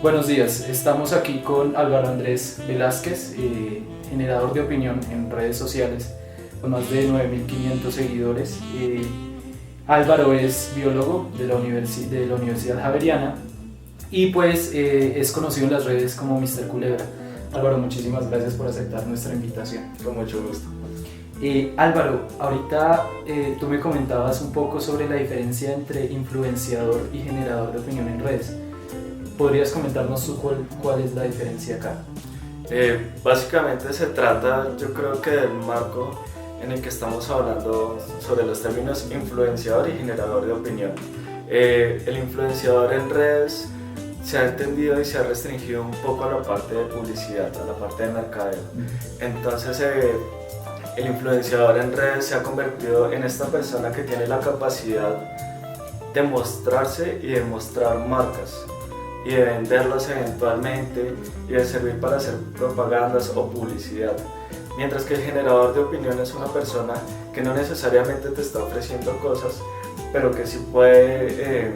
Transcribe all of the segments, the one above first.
Buenos días, estamos aquí con Álvaro Andrés Velázquez, generador de opinión en redes sociales con más de 9.500 seguidores. Álvaro es biólogo de la Universidad Javeriana y pues es conocido en las redes como Mr. Culebra. Álvaro, muchísimas gracias por aceptar nuestra invitación. Con mucho gusto. Álvaro, ahorita tú me comentabas un poco sobre la diferencia entre influenciador y generador de opinión en redes. ¿Podrías comentarnos tú cuál es la diferencia acá? Básicamente se trata, yo creo que del marco en el que estamos hablando sobre los términos influenciador y generador de opinión. El influenciador en redes se ha entendido y se ha restringido un poco a la parte de publicidad, a la parte de mercadeo. Entonces el influenciador en redes se ha convertido en esta persona que tiene la capacidad de mostrarse y de mostrar marcas y de venderlas eventualmente y de servir para hacer propagandas o publicidad. Mientras que el generador de opinión es una persona que no necesariamente te está ofreciendo cosas, pero que sí puede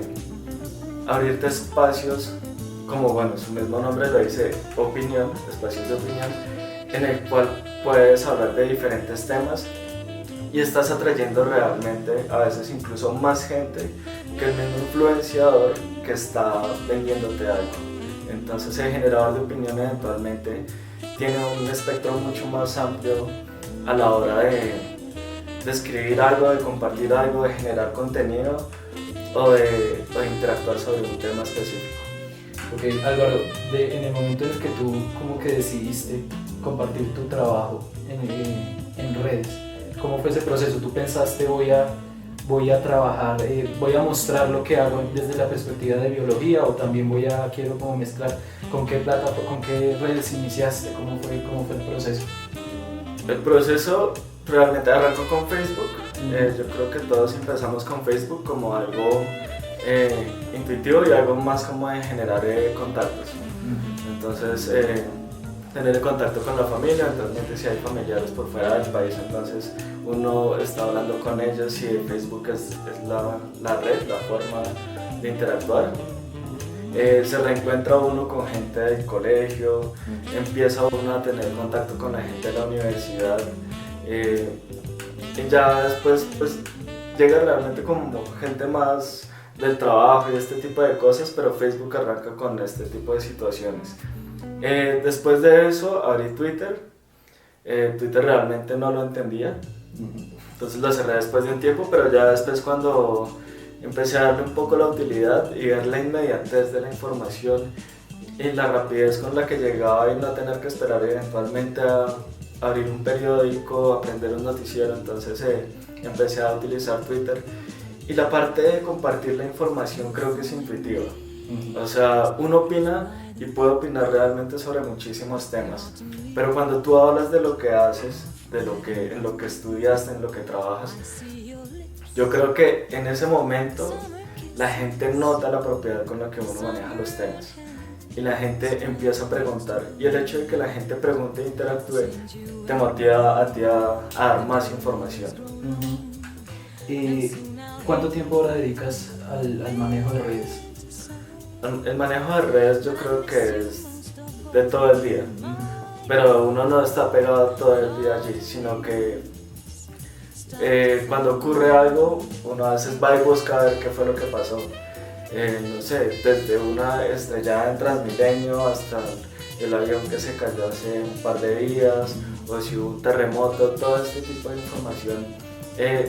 abrirte espacios, como bueno, su mismo nombre lo dice, opinión, espacios de opinión, en el cual puedes hablar de diferentes temas y estás atrayendo realmente a veces incluso más gente que el mismo influenciador que está vendiéndote algo. Entonces el generador de opinión eventualmente tiene un espectro mucho más amplio a la hora de escribir algo, de compartir algo, de generar contenido o de interactuar sobre un tema específico. Ok, Álvaro, en el momento en el que tú como que decidiste compartir tu trabajo en redes, ¿cómo fue ese proceso? ¿Tú pensaste voy a trabajar, voy a mostrar lo que hago desde la perspectiva de biología o también quiero como mezclar con qué redes iniciaste? ¿Cómo fue el proceso? El proceso realmente arrancó con Facebook. Yo creo que todos empezamos con Facebook como algo intuitivo y algo más como de generar contactos. Entonces tener contacto con la familia, actualmente si hay familiares por fuera del país, entonces uno está hablando con ellos y Facebook es la red, la forma de interactuar. Se reencuentra uno con gente del colegio, empieza uno a tener contacto con la gente de la universidad y ya después pues llega realmente como gente más del trabajo y este tipo de cosas, pero Facebook arranca con este tipo de situaciones. Después de eso abrí Twitter. Twitter realmente no lo entendía, entonces lo cerré después de un tiempo, pero ya después cuando empecé a darle un poco la utilidad y ver la inmediatez de la información y la rapidez con la que llegaba y no tener que esperar eventualmente a abrir un periódico, aprender un noticiero, entonces empecé a utilizar Twitter. Y la parte de compartir la información creo que es intuitiva. O sea, uno opina y puede opinar realmente sobre muchísimos temas, pero cuando tú hablas de lo que haces, en lo que estudiaste, en lo que trabajas, yo creo que en ese momento la gente nota la propiedad con la que uno maneja los temas y la gente empieza a preguntar, y el hecho de que la gente pregunte e interactúe te motiva a ti a dar más información. ¿Cuánto tiempo ahora dedicas al manejo de redes? El manejo de redes yo creo que es de todo el día, pero uno no está pegado todo el día allí, sino que cuando ocurre algo, uno a veces va y busca a ver qué fue lo que pasó. No sé, desde una estrellada en Transmilenio hasta el avión que se cayó hace un par de días, o si hubo un terremoto, todo este tipo de información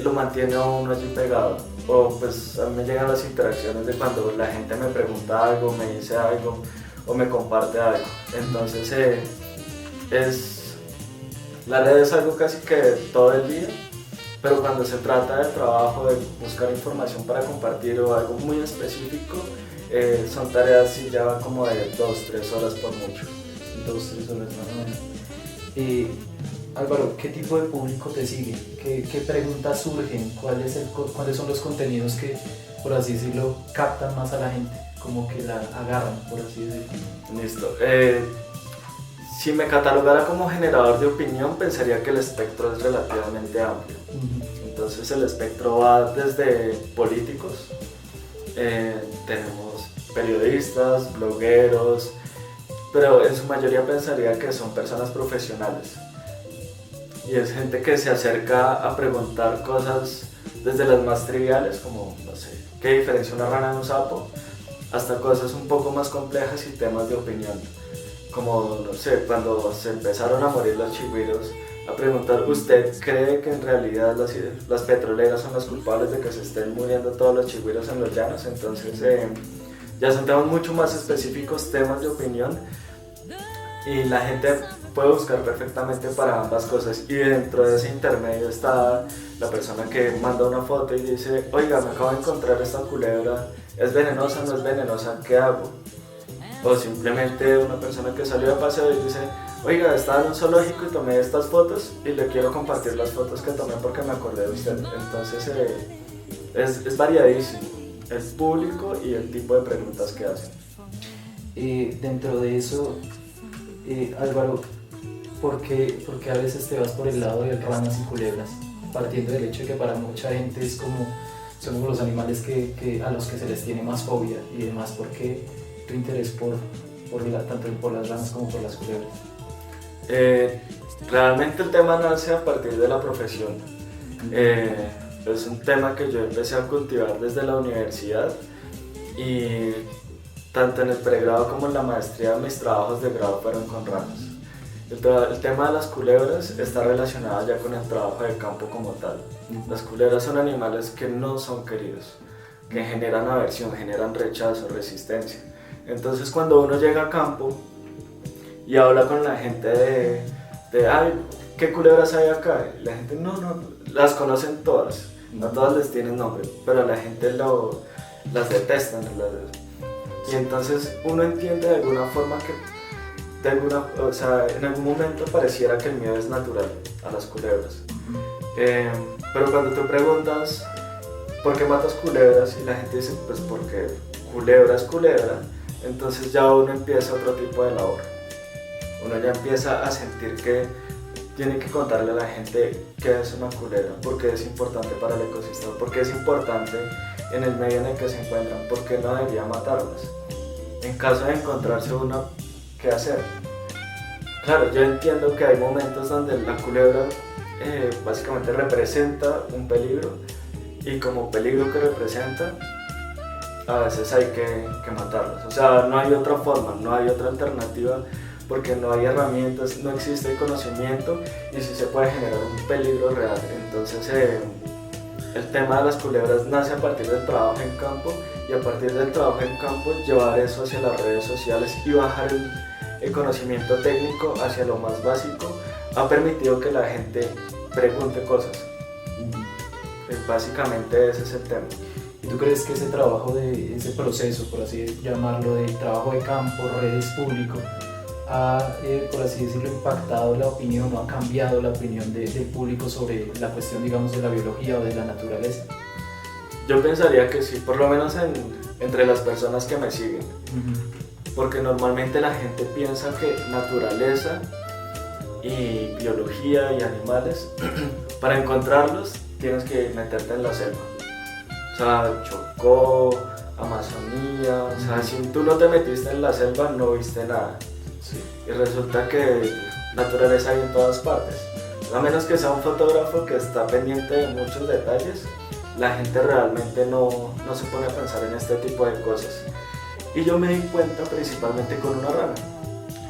lo mantiene a uno allí pegado. O pues a mí me llegan las interacciones de cuando la gente me pregunta algo, me dice algo o me comparte algo. Entonces la red es algo casi que todo el día, pero cuando se trata del trabajo, de buscar información para compartir o algo muy específico, son tareas y ya van como de 2-3 horas por mucho. 2-3 horas más o menos. Álvaro, ¿qué tipo de público te sigue? ¿Qué preguntas surgen? ¿Cuáles son los contenidos que, por así decirlo, captan más a la gente? Como que la agarran, por así decirlo. Listo. Si me catalogara como generador de opinión, pensaría que el espectro es relativamente amplio. Entonces el espectro va desde políticos, tenemos periodistas, blogueros, pero en su mayoría pensaría que son personas profesionales. Y es gente que se acerca a preguntar cosas desde las más triviales, como, no sé, ¿qué diferencia una rana de un sapo? Hasta cosas un poco más complejas y temas de opinión. Como, no sé, cuando se empezaron a morir los chigüiros, a preguntar, ¿usted cree que en realidad las petroleras son las culpables de que se estén muriendo todos los chigüiros en los llanos? Entonces ya son temas mucho más específicos, temas de opinión, y la gente puede buscar perfectamente para ambas cosas. Y dentro de ese intermedio está la persona que manda una foto y dice, oiga, me acabo de encontrar esta culebra, ¿es venenosa, no es venenosa? ¿Qué hago? O simplemente una persona que salió de paseo y dice, oiga, estaba en un zoológico y tomé estas fotos y le quiero compartir las fotos que tomé porque me acordé de usted. Entonces es variadísimo el público y el tipo de preguntas que hacen. Dentro de eso, Álvaro, ¿por qué a veces te vas por el lado de ranas y culebras? Partiendo del hecho de que para mucha gente son como los animales a los que se les tiene más fobia y demás. ¿Por qué tu interés tanto por las ranas como por las culebras? Realmente el tema nace a partir de la profesión. Es un tema que yo empecé a cultivar desde la universidad, y tanto en el pregrado como en la maestría mis trabajos de grado fueron con ranas. El tema de las culebras está relacionado ya con el trabajo de campo como tal. Las culebras son animales que no son queridos, que generan aversión, generan rechazo, resistencia. Entonces cuando uno llega a campo y habla con la gente ay, ¿qué culebras hay acá? Y la gente no, las conocen todas, no todas les tienen nombre, pero la gente las detestan. Y entonces uno entiende de alguna forma que en algún momento pareciera que el miedo es natural a las culebras. Pero cuando tú preguntas ¿por qué matas culebras? Y la gente dice, pues porque culebra es culebra, entonces ya uno empieza otro tipo de labor. Uno ya empieza a sentir que tiene que contarle a la gente qué es una culebra, por qué es importante para el ecosistema, por qué es importante en el medio en el que se encuentran, por qué no debería matarlas. En caso de encontrarse una, ¿qué hacer? Claro, yo entiendo que hay momentos donde la culebra básicamente representa un peligro, y como peligro que representa, a veces hay que matarlas. O sea, no hay otra forma, no hay otra alternativa, porque no hay herramientas, no existe conocimiento, y sí se puede generar un peligro real. Entonces el tema de las culebras nace a partir del trabajo en campo, y a partir del trabajo en campo llevar eso hacia las redes sociales y bajar el conocimiento técnico hacia lo más básico ha permitido que la gente pregunte cosas. Básicamente ese es el tema. ¿Y tú crees que ese proceso, por así llamarlo, de trabajo de campo, redes, público, ha, por así decirlo, impactado la opinión o ha cambiado la opinión del público sobre la cuestión, digamos, de la biología o de la naturaleza? Yo pensaría que sí, por lo menos entre las personas que me siguen. Porque normalmente la gente piensa que naturaleza y biología y animales, para encontrarlos tienes que meterte en la selva. O sea, Chocó, Amazonía, o sea, si tú no te metiste en la selva no viste nada. Sí. Y resulta que naturaleza hay en todas partes. A menos que sea un fotógrafo que está pendiente de muchos detalles, la gente realmente no se pone a pensar en este tipo de cosas. Y yo me di cuenta principalmente con una rana,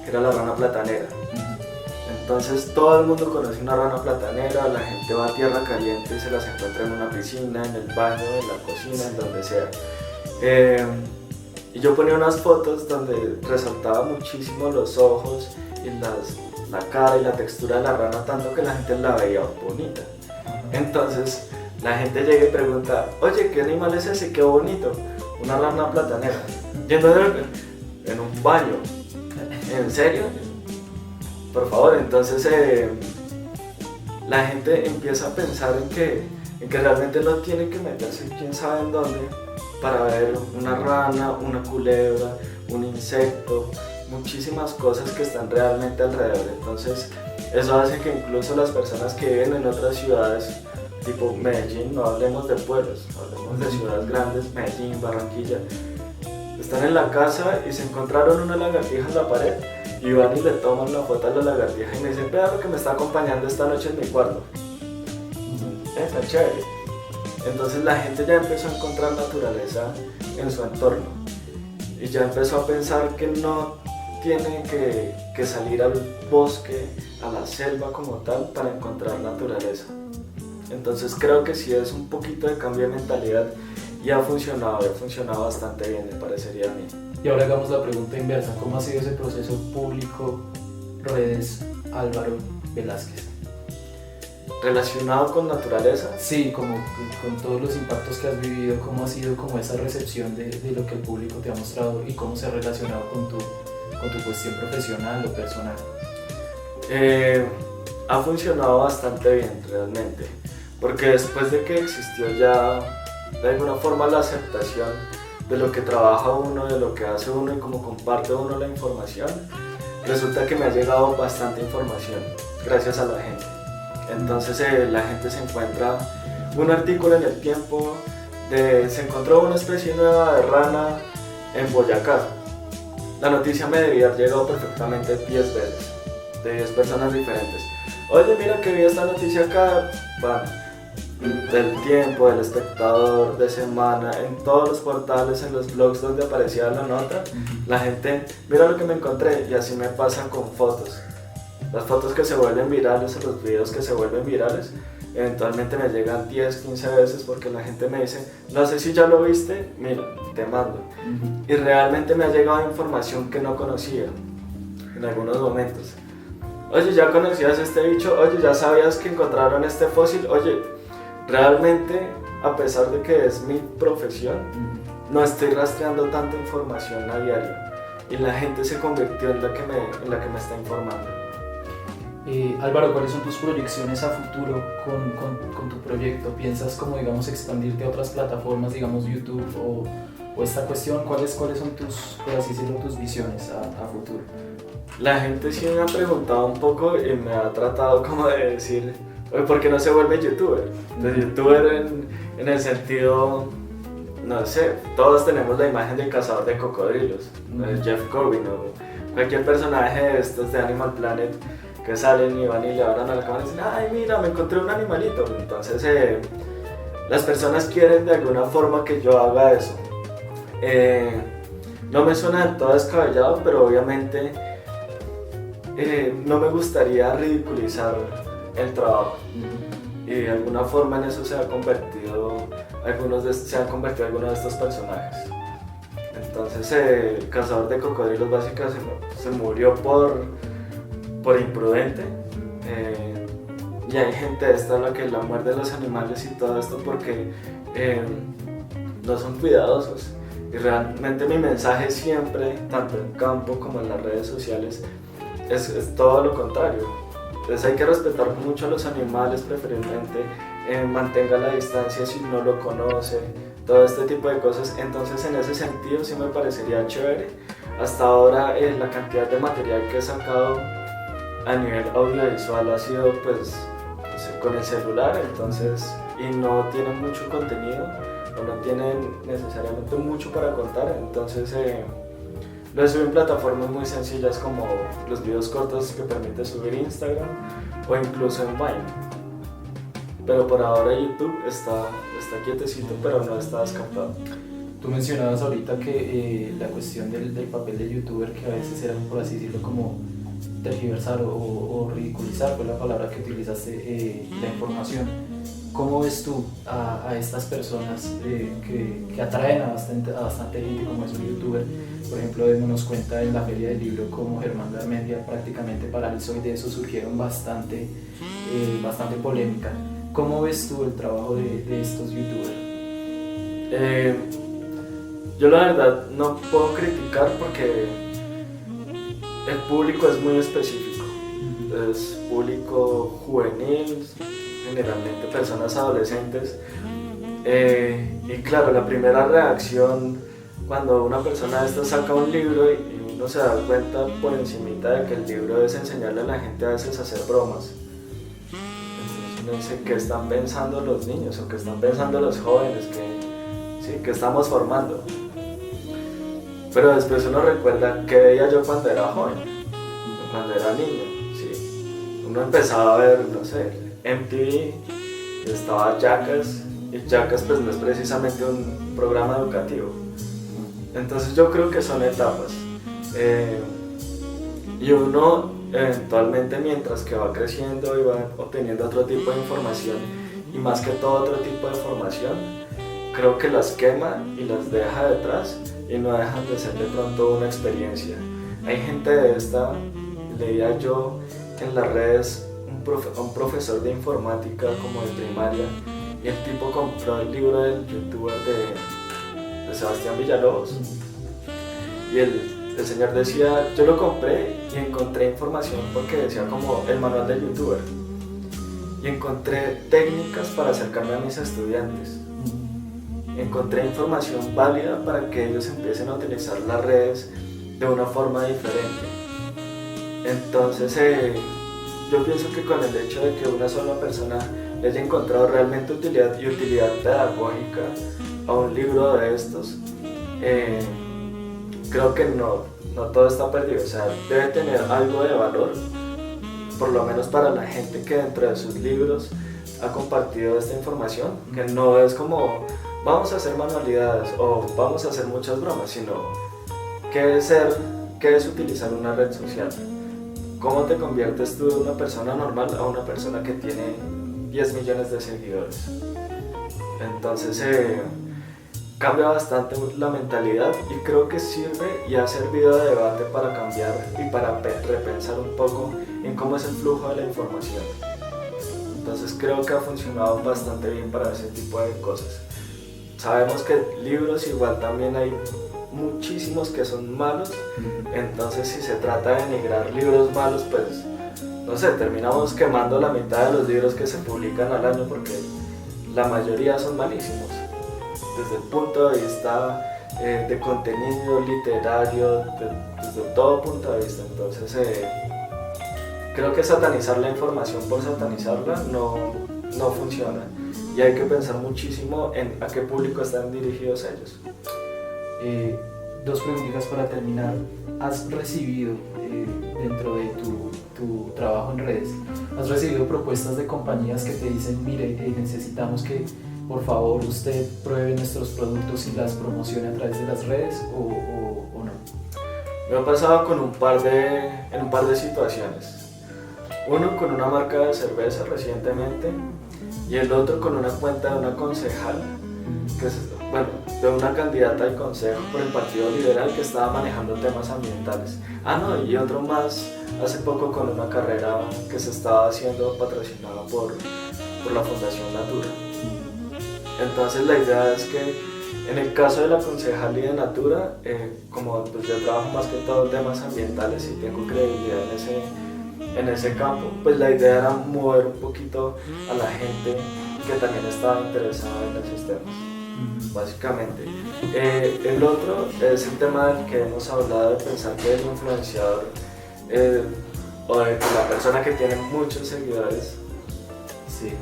que era la rana platanera. Entonces todo el mundo conoce una rana platanera, la gente va a tierra caliente y se las encuentra en una piscina, en el baño, en la cocina, en donde sea. Y yo ponía unas fotos donde resaltaba muchísimo los ojos y la cara y la textura de la rana, tanto que la gente la veía bonita. Entonces la gente llega y pregunta, oye, ¿qué animal es ese? ¡Qué bonito! Una rana platanera. Yendo en un baño. ¿En serio? Por favor. Entonces la gente empieza a pensar en que realmente no tiene que meterse quién sabe en dónde para ver una rana, una culebra, un insecto, muchísimas cosas que están realmente alrededor. Entonces eso hace que incluso las personas que viven en otras ciudades, tipo Medellín, no hablemos de pueblos, hablemos de ciudades grandes, Medellín, Barranquilla, están en la casa y se encontraron una lagartija en la pared y van y le toman la foto a la lagartija y me dicen, vea lo que me está acompañando esta noche en mi cuarto. Está chévere. Entonces la gente ya empezó a encontrar naturaleza en su entorno y ya empezó a pensar que no tiene que salir al bosque, a la selva como tal, para encontrar naturaleza. Entonces creo que sí es un poquito de cambio de mentalidad y ha funcionado bastante bien, me parecería a mí. Y ahora hagamos la pregunta inversa, ¿cómo ha sido ese proceso público, redes, Álvaro Velázquez? ¿Relacionado con naturaleza? Sí, como con todos los impactos que has vivido, ¿cómo ha sido como esa recepción de lo que el público te ha mostrado y cómo se ha relacionado con tu cuestión profesional o personal? Ha funcionado bastante bien realmente, porque después de que existió ya de alguna forma la aceptación de lo que trabaja uno, de lo que hace uno y cómo comparte uno la información, resulta que me ha llegado bastante información gracias a la gente. Entonces la gente se encuentra un artículo en El Tiempo se encontró una especie nueva de rana en Boyacá. La noticia me debía haber llegado perfectamente 10 veces, de 10 personas diferentes. Oye, mira que vi esta noticia acá, del Tiempo, del Espectador, de Semana, en todos los portales, en los blogs donde aparecía la nota, la gente, mira lo que me encontré, y así me pasa con fotos. Las fotos que se vuelven virales o los videos que se vuelven virales, eventualmente me llegan 10, 15 veces porque la gente me dice, no sé si ya lo viste, mira, te mando. Y realmente me ha llegado información que no conocía en algunos momentos. Oye, ¿ya conocías este bicho? Oye, ¿ya sabías que encontraron este fósil? Oye, realmente, a pesar de que es mi profesión, no estoy rastreando tanta información a diario. Y la gente se convirtió en la que me está informando. Álvaro, ¿cuáles son tus proyecciones a futuro con tu proyecto? ¿Piensas como, digamos, expandirte a otras plataformas, digamos YouTube o esta cuestión? ¿Cuáles son tus, por así decirlo, tus visiones a futuro? La gente sí me ha preguntado un poco y me ha tratado como de decir, ¿por qué no se vuelve youtuber? Entonces, youtuber en el sentido, no sé, todos tenemos la imagen del cazador de cocodrilos, Jeff Corbin o cualquier personaje de estos de Animal Planet que salen y van y le abran a la cámara y dicen, ay mira, me encontré un animalito. Entonces las personas quieren de alguna forma que yo haga eso. No me suena del todo descabellado, pero obviamente no me gustaría ridiculizar el trabajo. Y de alguna forma en eso se han convertido algunos de estos personajes. Entonces el cazador de cocodrilos básicamente se murió por imprudente, y hay gente esta a la que la muerde los animales y todo esto porque no son cuidadosos. Y realmente mi mensaje siempre, tanto en campo como en las redes sociales, es todo lo contrario. Entonces hay que respetar mucho a los animales, preferiblemente mantenga la distancia si no lo conoce, todo este tipo de cosas. Entonces en ese sentido sí me parecería chévere. Hasta ahora la cantidad de material que he sacado a nivel audiovisual ha sido pues con el celular, entonces, y no tienen mucho contenido o no tienen necesariamente mucho para contar, entonces lo subo en plataformas muy sencillas como los videos cortos que permite subir Instagram o incluso en Vine. Pero por ahora YouTube está quietecito, pero no está descartado. Tú mencionabas ahorita que la cuestión del papel de youtuber, que a veces era, por así decirlo, como tergiversar o ridiculizar, fue la palabra que utilizaste, la información. ¿Cómo ves tú a estas personas que atraen a bastante gente como es un youtuber? Por ejemplo, démonos cuenta en la Feria del Libro como Germán Garmendia prácticamente paralizó y de eso surgieron bastante polémica. ¿Cómo ves tú el trabajo de estos youtubers? Yo la verdad no puedo criticar porque el público es muy específico, es público juvenil, generalmente personas adolescentes, y claro, la primera reacción cuando una persona de estas saca un libro y uno se da cuenta por encimita de que el libro es enseñarle a la gente a veces a hacer bromas. Entonces uno dice, ¿qué están pensando los niños o qué están pensando los jóvenes que estamos formando? pero después uno recuerda qué veía yo cuando era joven, cuando era niño, ¿sí? Uno empezaba a ver, no sé, MTV, estaba Jackass, y Jackass pues no es precisamente un programa educativo. Entonces yo creo que son etapas. Y uno eventualmente, mientras que va creciendo y va obteniendo otro tipo de información, y más que todo otro tipo de formación, creo que las quema y las deja detrás y no dejan de ser de pronto una experiencia. Hay gente de esta, leía yo en las redes, un profesor de informática como de primaria, y el tipo compró el libro del youtuber de Sebastián Villalobos, y el señor decía, yo lo compré y encontré información porque decía como el manual del youtuber, y encontré técnicas para acercarme a mis estudiantes, encontré información válida para que ellos empiecen a utilizar las redes de una forma diferente. Entonces yo pienso que con el hecho de que una sola persona le haya encontrado realmente utilidad pedagógica a un libro de estos, creo que no todo está perdido. O sea, debe tener algo de valor, por lo menos para la gente que dentro de sus libros ha compartido esta información, que no es como vamos a hacer manualidades o vamos a hacer muchas bromas, sino qué es utilizar una red social, cómo te conviertes tú de una persona normal a una persona que tiene 10 millones de seguidores. Entonces cambia bastante la mentalidad, y creo que sirve y ha servido de debate para cambiar y para repensar un poco en cómo es el flujo de la información. Entonces creo que ha funcionado bastante bien para ese tipo de cosas. Sabemos que libros igual también hay muchísimos que son malos, entonces si se trata de denigrar libros malos, pues no sé, terminamos quemando la mitad de los libros que se publican al año, porque la mayoría son malísimos desde el punto de vista de contenido literario, desde todo punto de vista. Entonces creo que satanizar la información por satanizarla no funciona, y hay que pensar muchísimo en a qué público están dirigidos ellos. Dos preguntitas para terminar. ¿Has recibido dentro de tu trabajo en redes, has recibido propuestas de compañías que te dicen, mire, necesitamos que por favor usted pruebe nuestros productos y las promocione a través de las redes, o no? Me ha pasado en un par de situaciones. Uno con una marca de cerveza recientemente, y el otro con una cuenta de una concejal, de una candidata al consejo por el Partido Liberal que estaba manejando temas ambientales. Y otro más hace poco con una carrera que se estaba haciendo patrocinada por la Fundación Natura. Entonces la idea es que en el caso de la concejalía de Natura, como pues yo trabajo más que todo temas ambientales y tengo credibilidad en ese campo, pues la idea era mover un poquito a la gente que también estaba interesada en esos temas, básicamente. El otro es el tema del que hemos hablado, de pensar que el influenciador o de que la persona que tiene muchos seguidores, sí,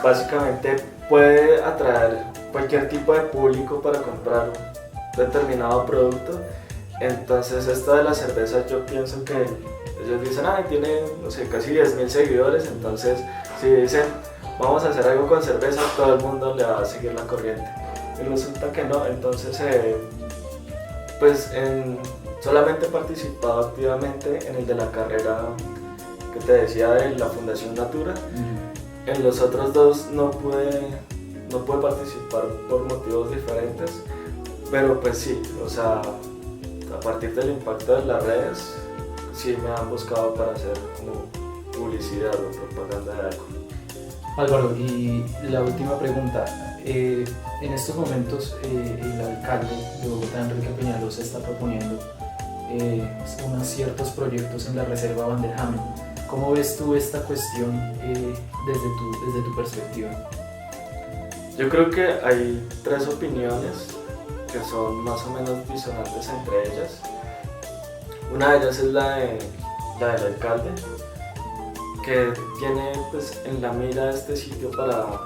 básicamente puede atraer cualquier tipo de público para comprar un determinado producto. Entonces esto de la cerveza, yo pienso que ellos dicen, tiene, no sé, casi 10.000 seguidores, entonces si dicen vamos a hacer algo con cerveza, todo el mundo le va a seguir la corriente. Y resulta que no. Entonces solamente he participado activamente en el de la carrera que te decía de la Fundación Natura. En los otros dos no pude participar por motivos diferentes, pero pues sí, o sea, a partir del impacto de las redes, sí me han buscado para hacer como publicidad o propaganda de algo. Álvaro, y la última pregunta. En estos momentos el alcalde de Bogotá, Enrique Peñalosa, está proponiendo unos ciertos proyectos en la Reserva Vanderhamen. ¿Cómo ves tú esta cuestión desde tu perspectiva? Yo creo que hay tres opiniones que son más o menos disonantes entre ellas. Una de ellas es la del alcalde, que tiene pues en la mira este sitio para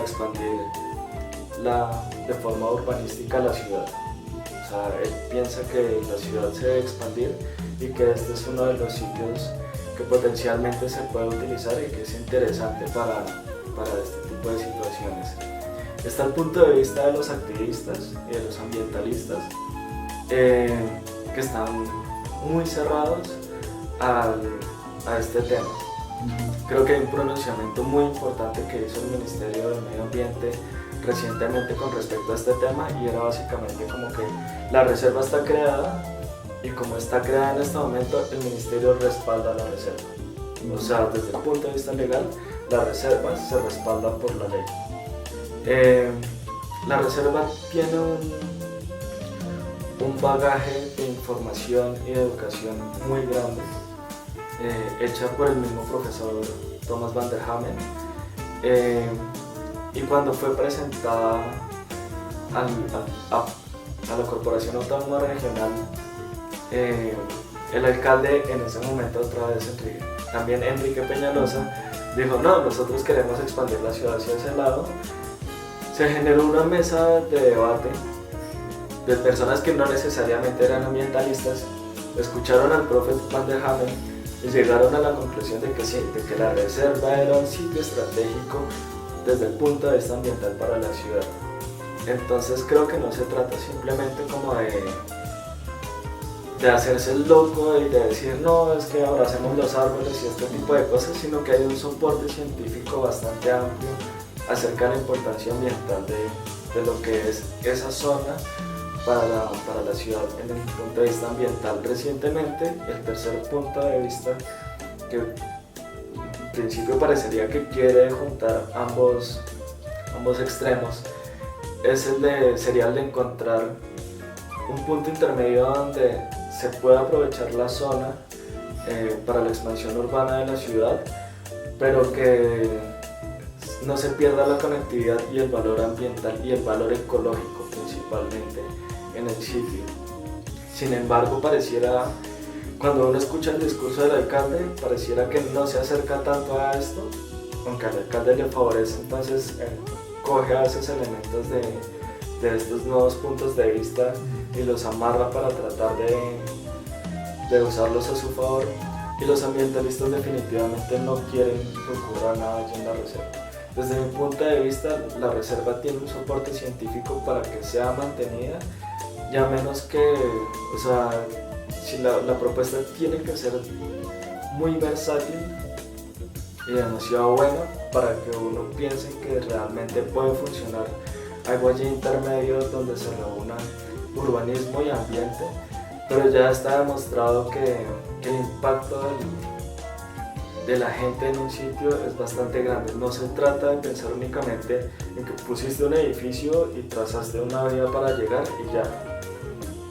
expandir de forma urbanística la ciudad. O O sea, él piensa que la ciudad se debe expandir y que este es uno de los sitios que potencialmente se puede utilizar y que es interesante para este tipo de situaciones. Está el punto de vista de los activistas y de los ambientalistas, que están muy cerrados a este tema. Creo que hay un pronunciamiento muy importante que hizo el Ministerio del Medio Ambiente recientemente con respecto a este tema, y era básicamente como que la reserva está creada, y como está creada en este momento, el Ministerio respalda la reserva. O sea, desde el punto de vista legal, la reserva se respalda por la ley. La reserva tiene un bagaje de información y de educación muy grande, hecha por el mismo profesor Thomas van der Hamen, y cuando fue presentada a la Corporación Autónoma Regional, el alcalde en ese momento, otra vez también Enrique Peñalosa, dijo: no, nosotros queremos expandir la ciudad hacia ese lado. Se generó una mesa de debate de personas que no necesariamente eran ambientalistas, escucharon al profe Van der Hamen y llegaron a la conclusión de que sí, de que la reserva era un sitio estratégico desde el punto de vista ambiental para la ciudad. Entonces creo que no se trata simplemente como de hacerse el loco y de decir no, es que abracemos los árboles y este tipo de cosas, sino que hay un soporte científico bastante amplio acerca de la importancia ambiental de lo que es esa zona para la ciudad en el punto de vista ambiental. Recientemente, el tercer punto de vista, que en principio parecería que quiere juntar ambos extremos, sería el de encontrar un punto intermedio donde se pueda aprovechar la zona para la expansión urbana de la ciudad, pero que no se pierda la conectividad y el valor ambiental y el valor ecológico principalmente en el sitio. Sin embargo, cuando uno escucha el discurso del alcalde, pareciera que no se acerca tanto a esto, aunque al alcalde le favorece, entonces coge a esos elementos de estos nuevos puntos de vista y los amarra para tratar de usarlos a su favor, y los ambientalistas definitivamente no quieren recurrir a nada allí en la reserva. Desde mi punto de vista, la reserva tiene un soporte científico para que sea mantenida, y a menos que, o sea, si la propuesta tiene que ser muy versátil y demasiado buena para que uno piense que realmente puede funcionar algo allí intermedio donde se reúnan urbanismo y ambiente, pero ya está demostrado que el impacto de la gente en un sitio es bastante grande. No se trata de pensar únicamente en que pusiste un edificio y trazaste una vía para llegar y ya.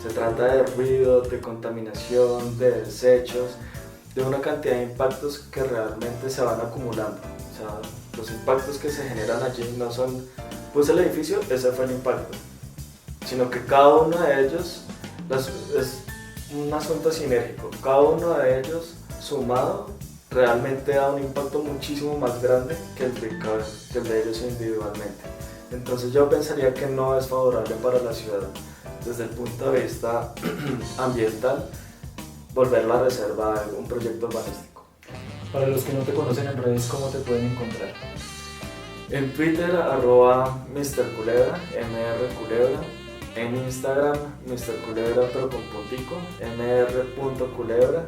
Se trata de ruido, de contaminación, de desechos, de una cantidad de impactos que realmente se van acumulando. O sea, los impactos que se generan allí no son, puse el edificio, ese fue el impacto, sino que cada uno de ellos es un asunto sinérgico. Cada uno de ellos sumado realmente da un impacto muchísimo más grande que el de ellos individualmente. Entonces yo pensaría que no es favorable para la ciudad desde el punto de vista ambiental volver la reserva a un proyecto urbanístico. Para los que no te conocen en redes, ¿cómo te pueden encontrar? En Twitter, @MrCulebra, mrculebra. En Instagram, MrCulebra, pero con puntico, mr.culebra.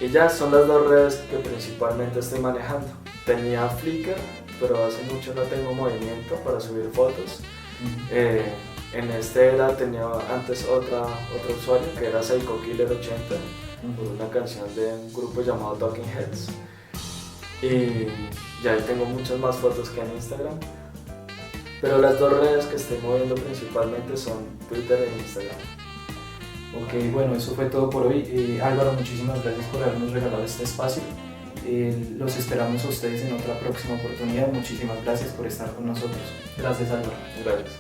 Y ya son las dos redes que principalmente estoy manejando. Tenía Flickr, pero hace mucho no tengo movimiento para subir fotos. En tenía antes otro usuario que era PsychoKiller80, por una canción de un grupo llamado Talking Heads. Y ya ahí tengo muchas más fotos que en Instagram. Pero las dos redes que estoy moviendo principalmente son Twitter e Instagram. Ok, bueno, eso fue todo por hoy. Álvaro, muchísimas gracias por habernos regalado este espacio. Los esperamos a ustedes en otra próxima oportunidad. Muchísimas gracias por estar con nosotros. Gracias, Álvaro. Gracias.